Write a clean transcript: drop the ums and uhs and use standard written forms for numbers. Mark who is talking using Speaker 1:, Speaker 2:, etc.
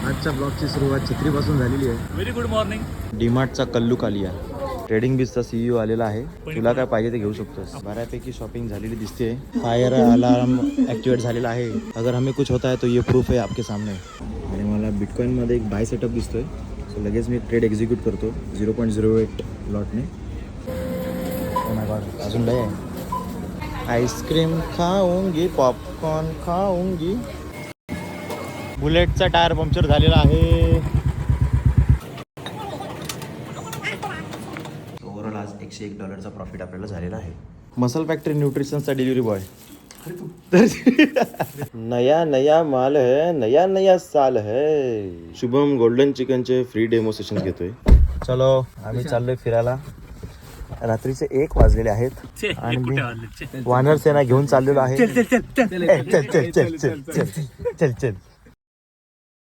Speaker 1: आजच्या ब्लॉगची सुरुवात छत्रीपासून झालेली आहे.
Speaker 2: Very good morning.
Speaker 1: डीमार्टचा कल्लू कालिया ट्रेडिंग बीचचा सीईओ आलेला आहे. तुला काय पाहिजे ते घेऊ शकतोस. बऱ्यापैकी शॉपिंग झालेली दिसते. फायर अलार्म ॲक्टिवेट झालेला आहे. अगर हमें कुछ होता है तो ये प्रूफ है आपके सामने. आणि मला बिटकॉईनमध्ये एक बाय सेटअप दिसतोय. सो लगेच मी ट्रेड एक्झिक्यूट करतो 0.08 लॉटने. ओ माय गॉड, अजून लय आहे. आईस्क्रीम खाऊंगी, पॉपकॉर्न खाऊंगी. बुलेटचा टायर पंक्चर झालेला आहे. ओव्हरऑल आज $101 प्रॉफिट आपल्याला झालेला आहे. मसल फॅक्टरी न्यूट्रिशनचा डिलिव्हरी बॉय. नया नया माल है, नया नया साल है. शुभम गोल्डन चिकनचे फ्री डेमो सेशन घेतोय. चलो आम्ही चाललोय फिरायला. रात्रीचे 1 वाजलेले आहेत आणि मी वानर सेना घेऊन चाललेलो आहे. चल चल चल चल चल चल चल चल चल चल.